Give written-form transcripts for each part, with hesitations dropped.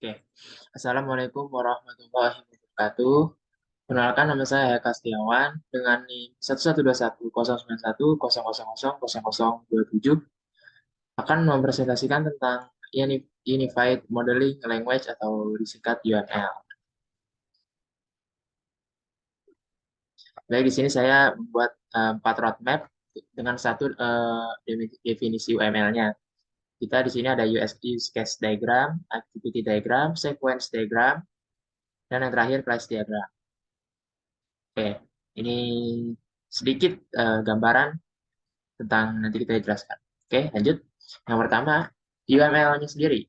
Oke. Assalamualaikum warahmatullahi wabarakatuh. Perkenalkan nama saya Eka Setiawan dengan NIM 1121 091 000 0027 akan mempresentasikan tentang Unified Modeling Language atau disingkat UML. Baik, di sini saya membuat 4 roadmap dengan satu definisi UML-nya. Kita di sini ada use case diagram, activity diagram, sequence diagram, dan yang terakhir class diagram. Oke, ini sedikit gambaran tentang nanti kita jelaskan. Oke, lanjut. Yang pertama, UML-nya sendiri.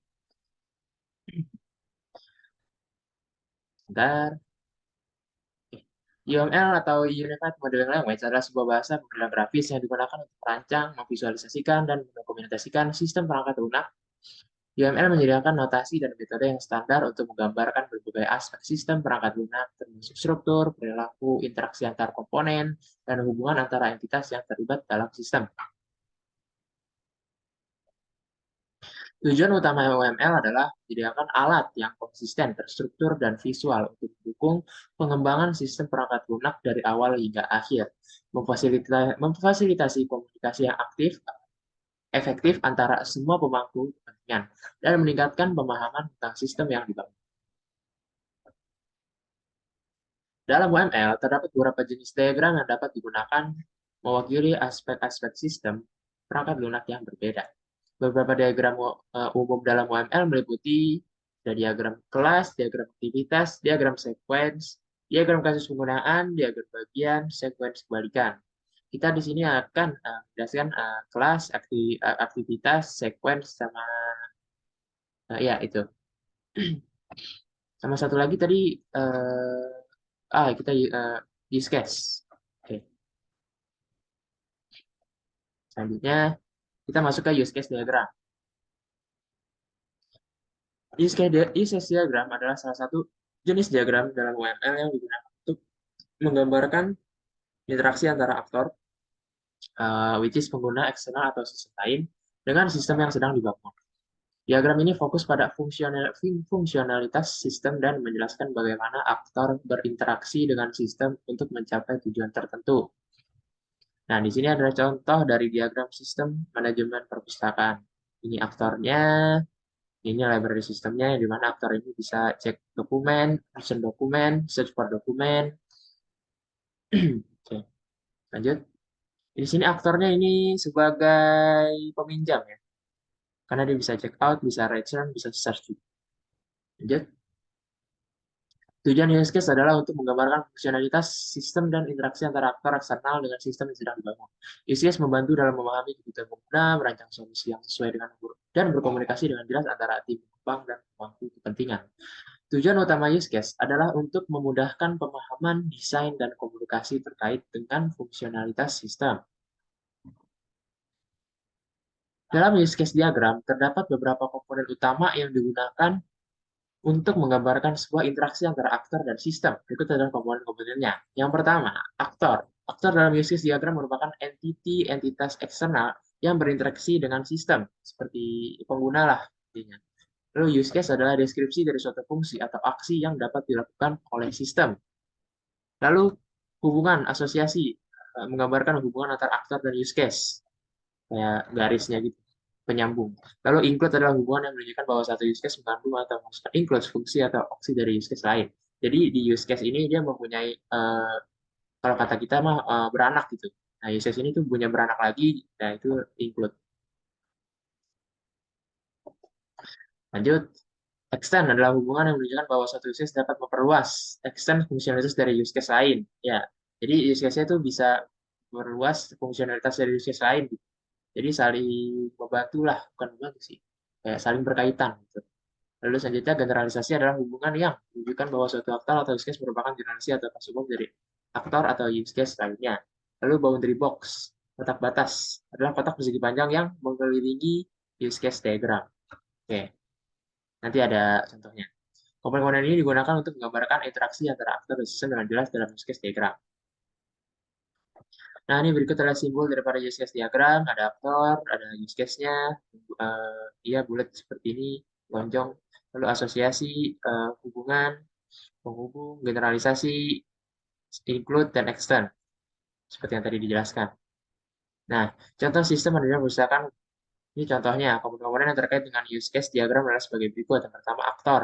Bentar. UML atau Unified Modeling Language adalah sebuah bahasa pemrograman grafis yang digunakan untuk merancang, memvisualisasikan, dan mendokumentasikan sistem perangkat lunak. UML menyediakan notasi dan metode yang standar untuk menggambarkan berbagai aspek sistem perangkat lunak, termasuk struktur, perilaku, interaksi antar komponen, dan hubungan antara entitas yang terlibat dalam sistem. Tujuan utama UML adalah menyediakan alat yang konsisten, terstruktur, dan visual untuk mendukung pengembangan sistem perangkat lunak dari awal hingga akhir, memfasilitasi komunikasi yang aktif, efektif antara semua pemangku kepentingan, dan meningkatkan pemahaman tentang sistem yang dibangun. Dalam UML, terdapat beberapa jenis diagram yang dapat digunakan mewakili aspek-aspek sistem perangkat lunak yang berbeda. Beberapa diagram umum dalam UML meliputi diagram kelas, diagram aktivitas, diagram sequence, diagram kasus penggunaan, diagram bagian, sequence kebalikan. Kita di sini akan menjelaskan kelas, aktivitas, sequence, sama ya itu. Sama satu lagi tadi kita use case. Oke. Selanjutnya kita masuk ke use case diagram. Use case diagram adalah salah satu jenis diagram dalam UML yang digunakan untuk menggambarkan interaksi antara aktor, which is pengguna eksternal atau sistem lain, dengan sistem yang sedang dibangun. Diagram ini fokus pada fungsionalitas sistem dan menjelaskan bagaimana aktor berinteraksi dengan sistem untuk mencapai tujuan tertentu. Nah, di sini adalah contoh dari diagram sistem manajemen perpustakaan. Ini aktornya, ini library sistemnya, di mana aktor ini bisa cek dokumen, version dokumen, search for dokumen. Oke, lanjut. Di sini aktornya ini sebagai peminjam ya, karena dia bisa check out, bisa return, bisa search juga. Lanjut. Tujuan use case adalah untuk menggambarkan fungsionalitas sistem dan interaksi antara aktor eksternal dengan sistem yang sedang dibangun. Use case membantu dalam memahami kebutuhan pengguna, merancang solusi yang sesuai dengan dan berkomunikasi dengan jelas antara tim pengembang dan pemangku kepentingan. Tujuan utama use case adalah untuk memudahkan pemahaman, desain, dan komunikasi terkait dengan fungsionalitas sistem. Dalam use case diagram, terdapat beberapa komponen utama yang digunakan untuk menggambarkan sebuah interaksi antara aktor dan sistem. Berikut adalah komponen-komponennya. Yang pertama, aktor. Aktor dalam use case diagram merupakan entitas eksternal yang berinteraksi dengan sistem, seperti pengguna lah intinya. Lalu use case adalah deskripsi dari suatu fungsi atau aksi yang dapat dilakukan oleh sistem. Lalu hubungan asosiasi menggambarkan hubungan antara aktor dan use case, kayak garisnya gitu, penyambung. Lalu include adalah hubungan yang menunjukkan bahwa satu use case mengandung atau include fungsi atau opsi dari use case lain. Jadi di use case ini dia mempunyai kalau kata kita mah beranak gitu. Nah, use case ini tuh punya beranak lagi, nah itu include. Lanjut, extend adalah hubungan yang menunjukkan bahwa satu use case dapat memperluas extend fungsionalitas dari use case lain. Ya, jadi use case-nya itu bisa memperluas fungsionalitas dari use case lain. Jadi saling membantu lah, bukan membantu sih. Kayak saling berkaitan gitu. Lalu selanjutnya generalisasi adalah hubungan yang menunjukkan bahwa suatu aktor atau use case merupakan generasi atau kelas umum dari aktor atau use case lainnya. Lalu boundary box, kotak batas, adalah kotak persegi panjang yang mengelilingi use case diagram. Oke, nanti ada contohnya. Komponen-komponen ini digunakan untuk menggambarkan interaksi antara aktor dan sistem dengan jelas dalam use case diagram. Nah, ini berikut adalah simbol daripada use case diagram. Ada aktor, ada use case-nya. Bulat seperti ini, lonjong. lalu asosiasi, hubungan, penghubung, generalisasi, include, dan extend, seperti yang tadi dijelaskan. Nah, contoh sistem manajemen perpustakaan, ini contohnya, komponen-komponen yang terkait dengan use case diagram adalah sebagai berikut. Yang pertama, aktor,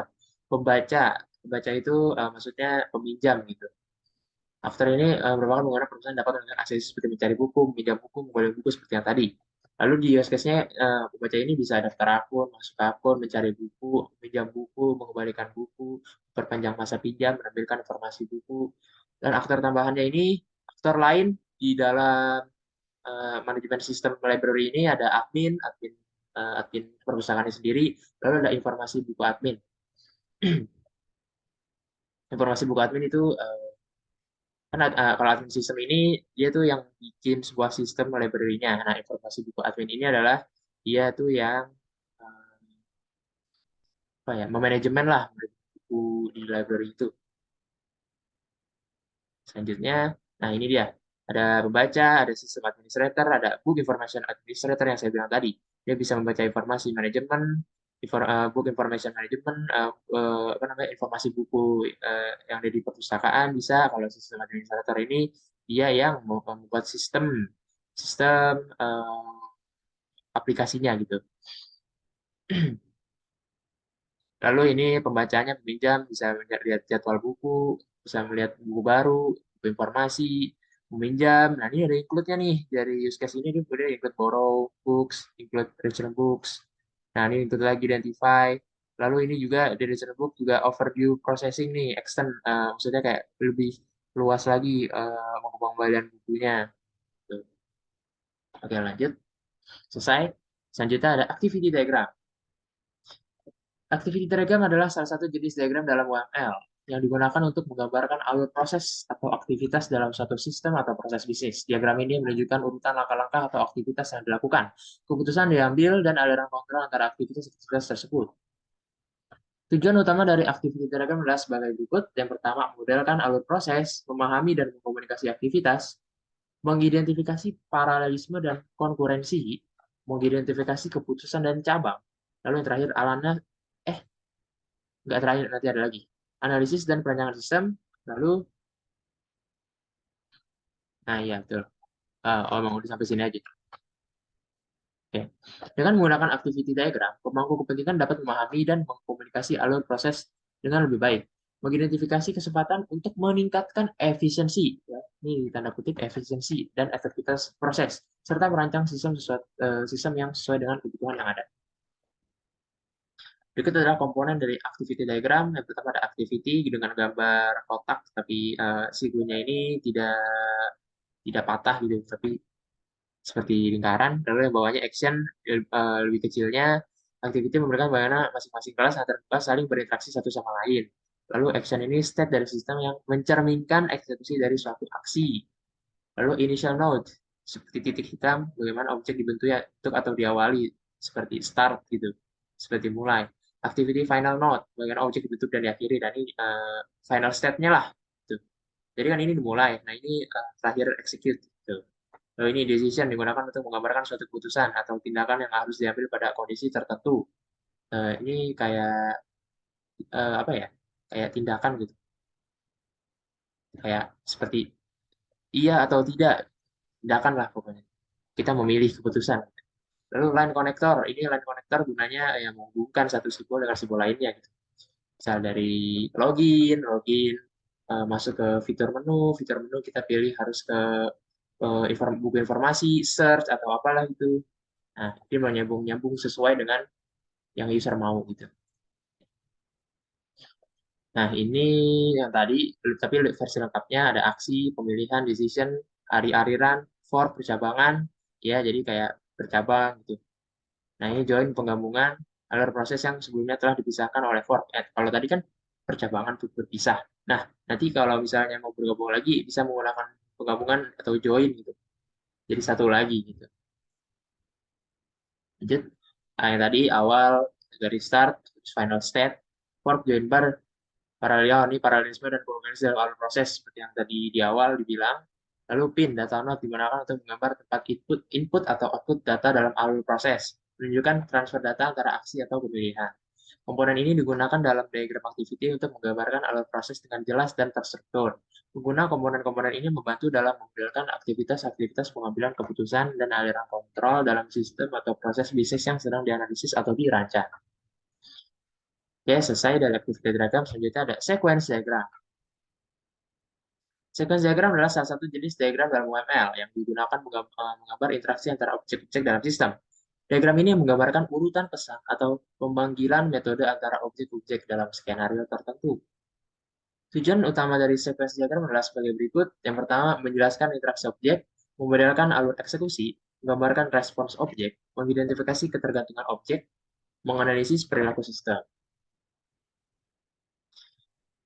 pembaca. Pembaca itu maksudnya peminjam gitu. After ini merupakan menggunakan perusahaan dapat menggunakan akses seperti mencari buku, meminjam buku, menggolong buku seperti yang tadi. Lalu di use case-nya pembaca ini bisa daftar akun, masuk akun, mencari buku, meminjam buku, mengembalikan buku, perpanjang masa pinjam, menampilkan informasi buku. Dan aktor tambahannya ini, aktor lain di dalam manajemen sistem library ini ada admin perpustakaannya sendiri, lalu ada informasi buku admin. Informasi buku admin itu kan kalau admin sistem ini dia tuh yang bikin sebuah sistem library-nya. Nah, informasi buku admin ini adalah dia tuh yang eh, apa ya, memanajemen lah buku di library itu. Selanjutnya, nah ini dia. Ada pembaca, ada sistem administrator, ada book information administrator yang saya bilang tadi. Dia bisa membaca informasi manajemen, book information management, apa namanya, informasi buku yang ada di perpustakaan bisa. Kalau sistem administrator ini dia yang membuat sistem sistem aplikasinya gitu. Lalu ini pembacanya peminjam bisa lihat jadwal buku, bisa melihat buku baru, buku informasi, meminjam. Nah, ini ada include-nya nih. Dari use case ini dia boleh include borrow books, include regional books. Nah, ini include lagi identify. Lalu ini juga dari regional book juga overview processing nih, extend, maksudnya kayak lebih luas lagi pengembalian bukunya. Tuh. Oke, lanjut. Selesai. Selanjutnya ada activity diagram. Activity diagram adalah salah satu jenis diagram dalam UML yang digunakan untuk menggambarkan alur proses atau aktivitas dalam suatu sistem atau proses bisnis. Diagram ini menunjukkan urutan langkah-langkah atau aktivitas yang dilakukan, keputusan diambil, dan aliran kontrol antara aktivitas-aktivitas tersebut. Tujuan utama dari activity diagram adalah sebagai berikut. Yang pertama, modelkan alur proses, memahami dan mengkomunikasi aktivitas, mengidentifikasi paralelisme dan konkurensi, mengidentifikasi keputusan dan cabang. Lalu yang terakhir, eh nggak terakhir, nanti ada lagi. Analisis dan perancangan sistem, lalu, nah iya, betul. Oh, mau udah sampai sini aja. Oke. Dengan menggunakan activity diagram, pemangku kepentingan dapat memahami dan mengkomunikasi alur proses dengan lebih baik. Mengidentifikasi kesempatan untuk meningkatkan efisiensi, ya, ini tanda kutip efisiensi dan efektivitas proses, serta merancang sistem yang sesuai dengan kebutuhan yang ada. Berikut adalah komponen dari activity diagram. Yang pertama ada activity dengan gambar kotak, tapi sigunya ini tidak patah gitu, tapi seperti lingkaran. Lalu yang bawahnya action, lebih kecilnya. Activity memberikan bagaimana masing-masing kelas antar kelas saling berinteraksi satu sama lain. Lalu action ini state dari sistem yang mencerminkan eksekusi dari suatu aksi. Lalu initial node, seperti titik hitam, bagaimana objek dibentuk ya, atau diawali, seperti start gitu, seperti mulai. Activity final node, bagaimana objek dibentuk dan diakhiri, dan ini final state-nya lah. Gitu. Jadi kan ini dimulai, nah ini terakhir execute. Gitu. Lalu ini decision digunakan untuk menggambarkan suatu keputusan atau tindakan yang harus diambil pada kondisi tertentu. Ini kayak apa ya? Kayak tindakan gitu. Kayak seperti iya atau tidak, tindakan lah pokoknya. Kita memilih keputusan. Lalu line connector, ini line connector gunanya yang menghubungkan satu simbol dengan simbol lainnya gitu. Misal dari login, masuk ke fitur menu kita pilih harus ke buku informasi, search atau apalah gitu. Nah, dia mau nyambung-nyambung sesuai dengan yang user mau gitu. Nah, ini yang tadi, tapi versi lengkapnya ada aksi, pemilihan, decision, ari-ariran, for, percabangan, ya, jadi kayak bercabang gitu. Nah, ini join penggabungan alur proses yang sebelumnya telah dipisahkan oleh for. Kalau tadi kan percabangan tuh berpisah. Nah, nanti kalau misalnya mau bergabung lagi, bisa menggunakan penggabungan atau join gitu. Jadi satu lagi gitu. Lanjut. Nah, yang tadi awal dari start, final state, fork, join bar, paralel, ini paralelisme dan kongruensi dalam alur proses seperti yang tadi di awal dibilang. Lalu pin, data node digunakan untuk menggambar tempat input atau output data dalam alur proses, menunjukkan transfer data antara aksi atau pemilihan. Komponen ini digunakan dalam diagram activity untuk menggambarkan alur proses dengan jelas dan terstruktur. Pengguna komponen-komponen ini membantu dalam memodelkan aktivitas-aktivitas pengambilan keputusan dan aliran kontrol dalam sistem atau proses bisnis yang sedang dianalisis atau dirancang. Oke, selesai dari activity diagram. Selanjutnya ada sequence diagram. Sequence diagram adalah salah satu jenis diagram dalam UML yang digunakan menggambar interaksi antara objek-objek dalam sistem. Diagram ini menggambarkan urutan pesan atau pemanggilan metode antara objek-objek dalam skenario tertentu. Tujuan utama dari sequence diagram adalah sebagai berikut. Yang pertama, menjelaskan interaksi objek, memodelkan alur eksekusi, menggambarkan respons objek, mengidentifikasi ketergantungan objek, menganalisis perilaku sistem.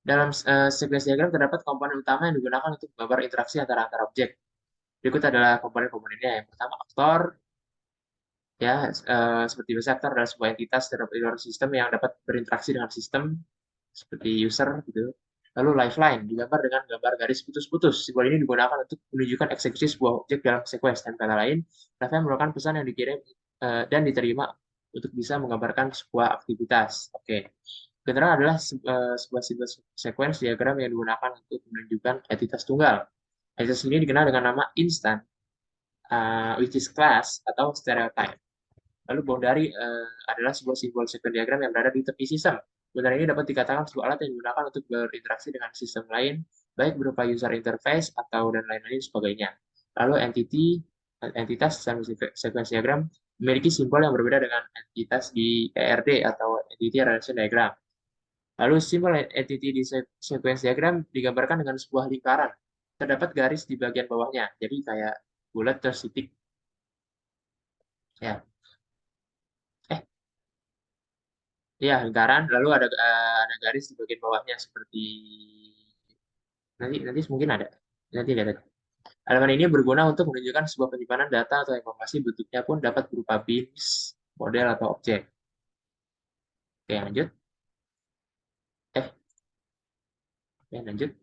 Dalam sequence diagram terdapat komponen utama yang digunakan untuk menggambar interaksi antara objek. Berikut adalah komponen-komponennya. Yang pertama, aktor, ya seperti biasa aktor adalah sebuah entitas dalam sistem yang dapat berinteraksi dengan sistem seperti user gitu. Lalu lifeline digambar dengan gambar garis putus-putus. Simbol ini digunakan untuk menunjukkan eksekusi sebuah objek dalam sequence. Dan kata lain, lifeline merupakan pesan yang dikirim dan diterima untuk bisa menggambarkan sebuah aktivitas. Oke. General adalah sebuah simbol sequence diagram yang digunakan untuk menunjukkan entitas tunggal. Entitas ini dikenal dengan nama instant, which is class atau stereotype. Lalu boundary adalah sebuah simbol sequence diagram yang berada di tepi sistem. Boundary ini dapat dikatakan sebuah alat yang digunakan untuk berinteraksi dengan sistem lain, baik berupa user interface atau dan lain-lain sebagainya. Lalu entitas dalam sequence diagram memiliki simbol yang berbeda dengan entitas di ERD atau entity relation diagram. Lalu simbol entity di sequence diagram digambarkan dengan sebuah lingkaran. Terdapat garis di bagian bawahnya, jadi kayak bulat terus titik. Ya, ya lingkaran, lalu ada garis di bagian bawahnya seperti nanti mungkin ada. Nanti lihat aja. Halaman ini berguna untuk menunjukkan sebuah penyimpanan data atau informasi bentuknya pun dapat berupa bins, model atau objek. Oke, lanjut. Eh, ya, lanjut.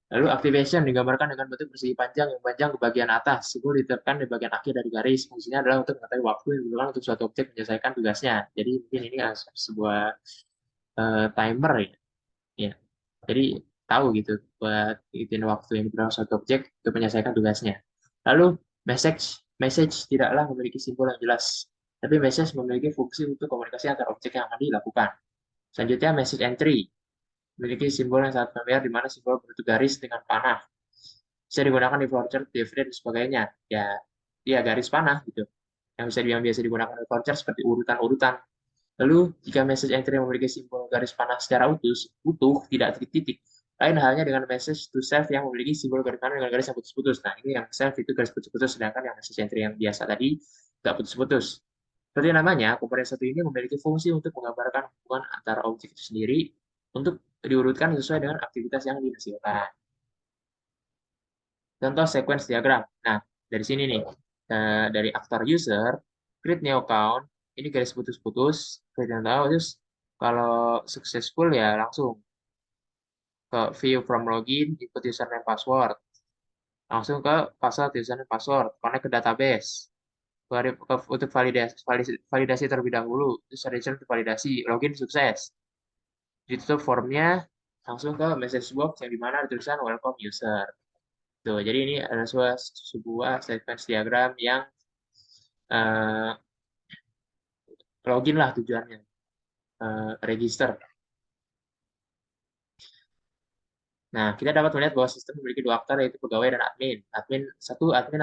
Lalu activation digambarkan dengan bentuk persegi panjang yang panjang ke bagian atas. Simbol ditetapkan di bagian akhir dari garis. Fungsinya adalah untuk mengetahui waktu yang dibutuhkan untuk suatu objek menyelesaikan tugasnya. Jadi mungkin ini sebuah timer ya. Ya. Jadi tahu gitu buat ikutin waktu yang dibutuhkan suatu objek untuk menyelesaikan tugasnya. Lalu message tidaklah memiliki simbol yang jelas, tapi message memiliki fungsi untuk komunikasi antar objek yang akan dilakukan. Selanjutnya message entry memiliki simbol yang sangat familiar di mana simbol bentuk garis dengan panah. Bisa digunakan di flowchart, diagram, dan sebagainya. Ya, dia garis panah gitu. Yang biasa digunakan di flowchart seperti urutan-urutan. Lalu, jika message entry memiliki simbol garis panah secara utuh, tidak titik-titik. Lain halnya dengan message to self yang memiliki simbol garis panah dengan garis yang putus-putus. Nah, ini yang self itu garis putus-putus, sedangkan yang message entry yang biasa tadi tidak putus-putus. Seperti namanya, komponen satu ini memiliki fungsi untuk menggambarkan hubungan antara objek itu sendiri untuk diurutkan sesuai dengan aktivitas yang dihasilkan. Contoh sequence diagram. Nah, dari sini nih, dari aktor user, create new account, ini garis putus-putus, create new account, terus kalau successful ya langsung ke view from login, input username password, langsung ke password username password, connect ke database, untuk validasi terlebih dahulu, terus registration untuk validasi, login sukses, ditutup formnya, langsung ke message box yang dimana ada tulisan welcome user. Tuh, jadi ini adalah sebuah sequence diagram yang login lah tujuannya, register. Nah, kita dapat melihat bahwa sistem memiliki dua aktor, yaitu pegawai dan admin. Admin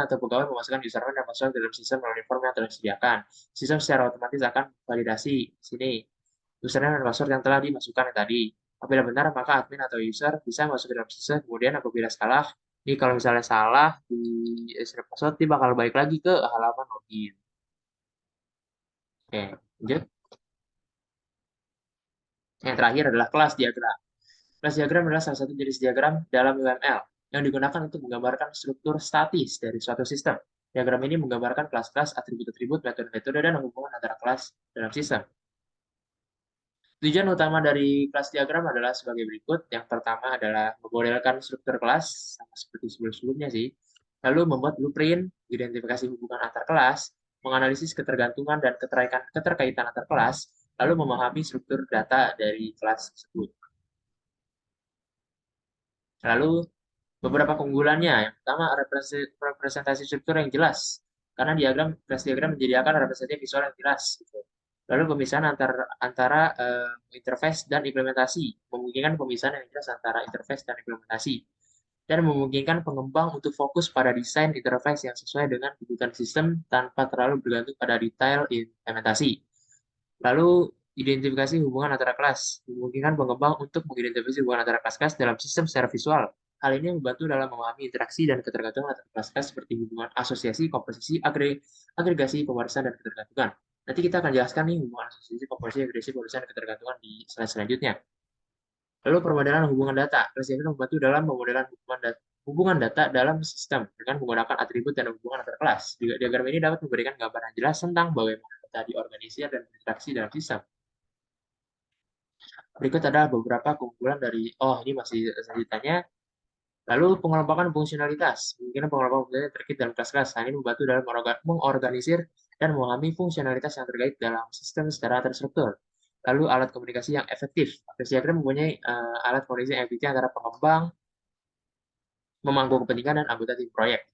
atau pegawai memasukkan username dan password ke dalam sistem melalui form yang telah disediakan. Sistem secara otomatis akan validasi sini username dan password yang telah dimasukkan tadi. Apabila benar, maka admin atau user bisa masuk ke dalam sistem. Kemudian apabila salah, ini kalau misalnya salah di username password, dia bakal balik lagi ke halaman login. Oke, lanjut. Yang terakhir adalah kelas diagram. Kelas diagram adalah salah satu jenis diagram dalam UML yang digunakan untuk menggambarkan struktur statis dari suatu sistem. Diagram ini menggambarkan kelas-kelas, atribut-atribut, metode-metode, dan hubungan antara kelas dalam sistem. Tujuan utama dari kelas diagram adalah sebagai berikut. Yang pertama adalah memodelkan struktur kelas, sama seperti sebelum-sebelumnya sih. Lalu membuat blueprint, identifikasi hubungan antar kelas, menganalisis ketergantungan dan keterkaitan antar kelas, lalu memahami struktur data dari kelas tersebut. Lalu beberapa keunggulannya, yang pertama representasi struktur yang jelas, karena kelas diagram menyediakan representasi visual yang jelas. Gitu. Lalu pemisahan antara interface dan implementasi, memungkinkan pemisahan yang jelas antara interface dan implementasi, dan memungkinkan pengembang untuk fokus pada desain interface yang sesuai dengan kebutuhan sistem tanpa terlalu bergantung pada detail implementasi. Lalu identifikasi hubungan antara kelas, memungkinkan pengembang untuk mengidentifikasi hubungan antara kelas-kelas dalam sistem secara visual. Hal ini membantu dalam memahami interaksi dan ketergantungan antara kelas-kelas seperti hubungan asosiasi, komposisi, agregasi, pemarisan, dan ketergantungan. Nanti kita akan jelaskan nih hubungan asosiasi, komposisi, agregasi, pemarisan, dan ketergantungan di slide selanjutnya. Lalu permodelan hubungan data. Kelas ini membantu dalam pemodelan hubungan data dalam sistem dengan menggunakan atribut dan hubungan antar kelas. Diagram ini dapat memberikan gambaran jelas tentang bagaimana data diorganisir dan berinteraksi dalam sistem. Berikut adalah beberapa keunggulan dari, ini masih selanjutnya. Lalu pengelompokan fungsionalitas. Mungkin pengelompokan fungsionalitas terkait dalam kelas-kelas. Ini membantu dalam mengorganisir dan memahami fungsionalitas yang terkait dalam sistem secara terstruktur. Lalu alat komunikasi yang efektif. Diagram mempunyai alat komunikasi yang efektif antara pengembang, memangku kepentingan, dan anggota tim proyek.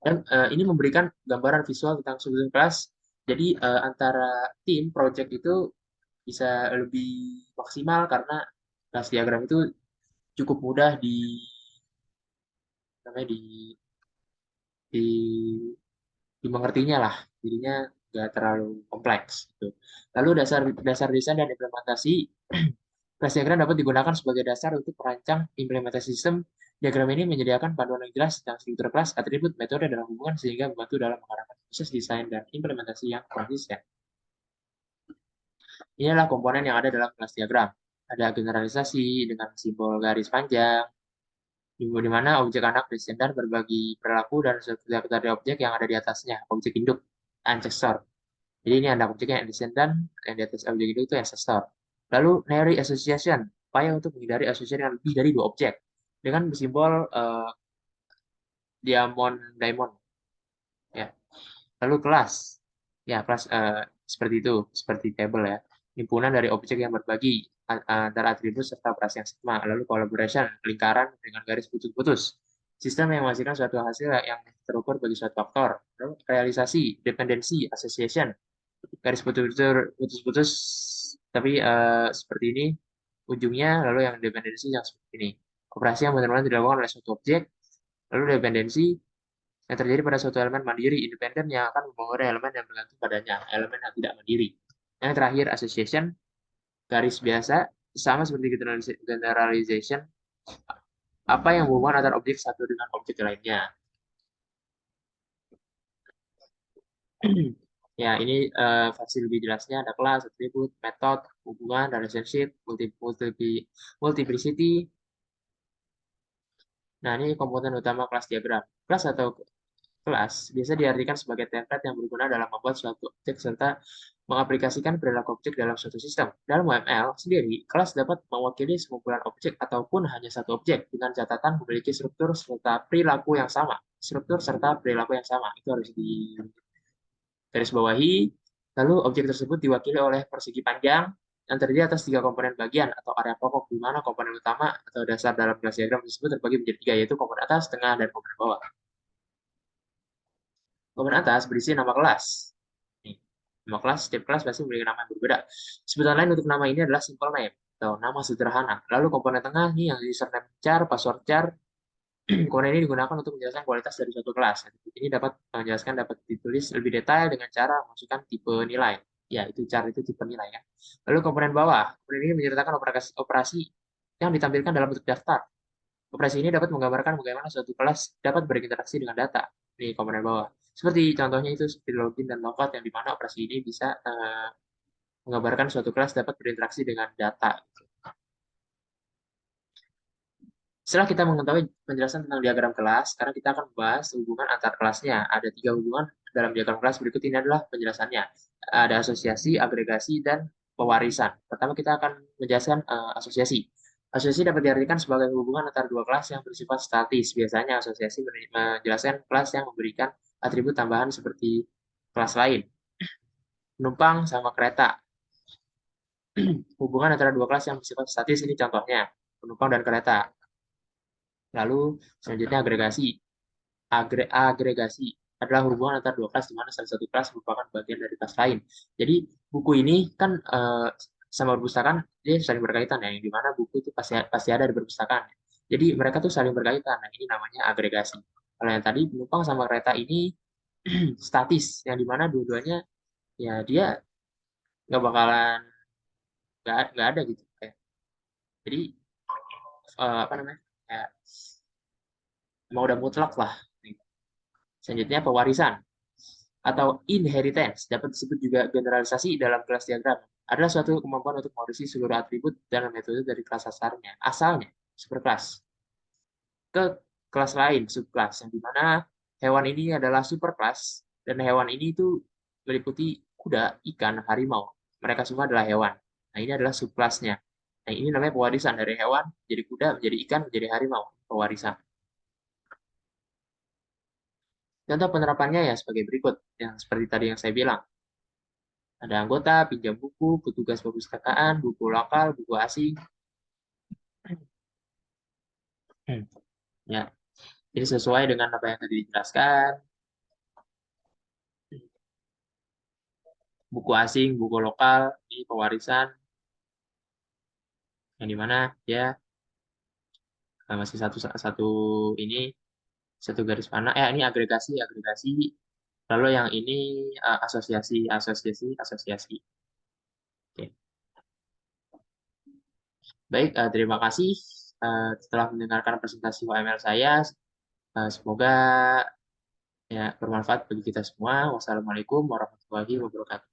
Dan ini memberikan gambaran visual tentang struktur kelas. Jadi antara tim proyek itu bisa lebih maksimal karena kelas diagram itu cukup mudah namanya di dimengertinya lah, jadinya nggak terlalu kompleks gitu. Lalu dasar dasar desain dan implementasi kelas diagram dapat digunakan sebagai dasar untuk merancang implementasi sistem. Diagram ini menyediakan panduan yang jelas tentang struktur kelas, atribut, metode, dan hubungan sehingga membantu dalam mengarahkan proses desain dan implementasi yang konsisten. Inilah komponen yang ada dalam kelas diagram. Ada generalisasi dengan simbol garis panjang, di mana objek anak descendant berbagi perilaku dan setiap dari objek yang ada di atasnya, objek induk, ancestor. Jadi ini anak objek yang descendant, yang di atas objek induk itu ancestor. Lalu Nairy Association, upaya untuk menghindari asosiasi yang lebih dari dua objek, dengan simbol diamond. Ya. Lalu kelas, ya kelas seperti itu, seperti table ya. Himpunan dari objek yang berbagi antara atribut serta operasi yang sama. Lalu collaboration, lingkaran dengan garis putus-putus. Sistem yang menghasilkan suatu hasil yang terukur bagi suatu faktor. Lalu realisasi, dependensi, association, garis putus-putus, tapi seperti ini ujungnya, lalu yang dependensi yang seperti ini. Operasi yang benar-benar dilakukan oleh suatu objek, lalu dependensi yang terjadi pada suatu elemen mandiri, independen yang akan mempengaruhi elemen yang bergantung padanya, elemen yang tidak mandiri. Yang terakhir, association, garis biasa, sama seperti generalization, apa yang berhubungan antara objek satu dengan objek lainnya. Ya, ini versi lebih jelasnya ada kelas, atribut, metode, hubungan, relationship, multiplicity. Nah, ini komponen utama kelas diagram. Kelas atau kelas biasa diartikan sebagai template yang berguna dalam membuat suatu objek serta mengaplikasikan perilaku objek dalam suatu sistem. Dalam UML sendiri, kelas dapat mewakili sekumpulan objek ataupun hanya satu objek dengan catatan memiliki struktur serta perilaku yang sama. Struktur serta perilaku yang sama itu harus di garis bawahi. Lalu objek tersebut diwakili oleh persegi panjang yang terdiri atas tiga komponen bagian atau area pokok, di mana komponen utama atau dasar dalam kelas diagram tersebut terbagi menjadi tiga, yaitu komponen atas, tengah, dan komponen bawah. Komponen atas berisi nama kelas. Nih, nama kelas, setiap kelas pasti memiliki nama yang berbeda. Sebutan lain untuk nama ini adalah simple name atau nama sederhana. Lalu komponen tengah nih yang username char, password char. Komponen ini digunakan untuk menjelaskan kualitas dari suatu kelas. Ini dapat menjelaskan dapat ditulis lebih detail dengan cara memasukkan tipe nilai. Ya, itu char itu tipe nilai ya. Lalu komponen bawah. Komponen ini menceritakan operasi yang ditampilkan dalam bentuk daftar. Operasi ini dapat menggambarkan bagaimana suatu kelas dapat berinteraksi dengan data di komponen bawah. Seperti contohnya itu seperti login dan logout yang dimana operasi ini bisa menggambarkan suatu kelas dapat berinteraksi dengan data. Setelah kita mengetahui penjelasan tentang diagram kelas, sekarang kita akan membahas hubungan antar kelasnya. Ada tiga hubungan dalam diagram kelas, berikut ini adalah penjelasannya. Ada asosiasi, agregasi, dan pewarisan. Pertama kita akan menjelaskan asosiasi. Asosiasi dapat diartikan sebagai hubungan antara dua kelas yang bersifat statis. Biasanya asosiasi menjelaskan kelas yang memberikan atribut tambahan seperti kelas lain. Penumpang sama kereta. hubungan antara dua kelas yang bersifat statis ini contohnya penumpang dan kereta. Lalu selanjutnya agregasi. Agregasi adalah hubungan antara dua kelas di mana salah satu kelas merupakan bagian dari kelas lain. Jadi buku ini kan sama perpustakaan dia saling berkaitan ya, yang dimana buku itu pasti ada di perpustakaan. Jadi mereka tuh saling berkaitan. Nah, ini namanya agregasi. Kalau yang tadi penumpang sama kereta ini statis, yang dimana dua-duanya ya dia nggak bakalan nggak ada gitu. Jadi apa namanya? Kayak emang udah mutlak lah. Selanjutnya pewarisan atau inheritance dapat disebut juga generalisasi dalam kelas diagram. Adalah suatu kemampuan untuk mewarisi seluruh atribut dan metode dari kelas asalnya superkelas, ke kelas lain, subkelas, yang dimana hewan ini adalah superkelas, dan hewan ini itu meliputi kuda, ikan, harimau. Mereka semua adalah hewan. Nah, ini adalah subkelasnya. Nah, ini namanya pewarisan dari hewan, jadi kuda, menjadi ikan, menjadi harimau. Pewarisan. Contoh penerapannya ya sebagai berikut, yang seperti tadi yang saya bilang. Ada anggota, pinjam buku, petugas perpustakaan, buku lokal, buku asing. Ya, jadi sesuai dengan apa yang tadi dijelaskan. Buku asing, buku lokal, ini pewarisan, yang dimana ya masih satu satu ini satu garis panah. Ini agregasi, agregasi. Lalu yang ini asosiasi, asosiasi, asosiasi. Oke. Baik, terima kasih setelah mendengarkan presentasi UML saya. Semoga ya bermanfaat bagi kita semua. Wassalamualaikum warahmatullahi wabarakatuh.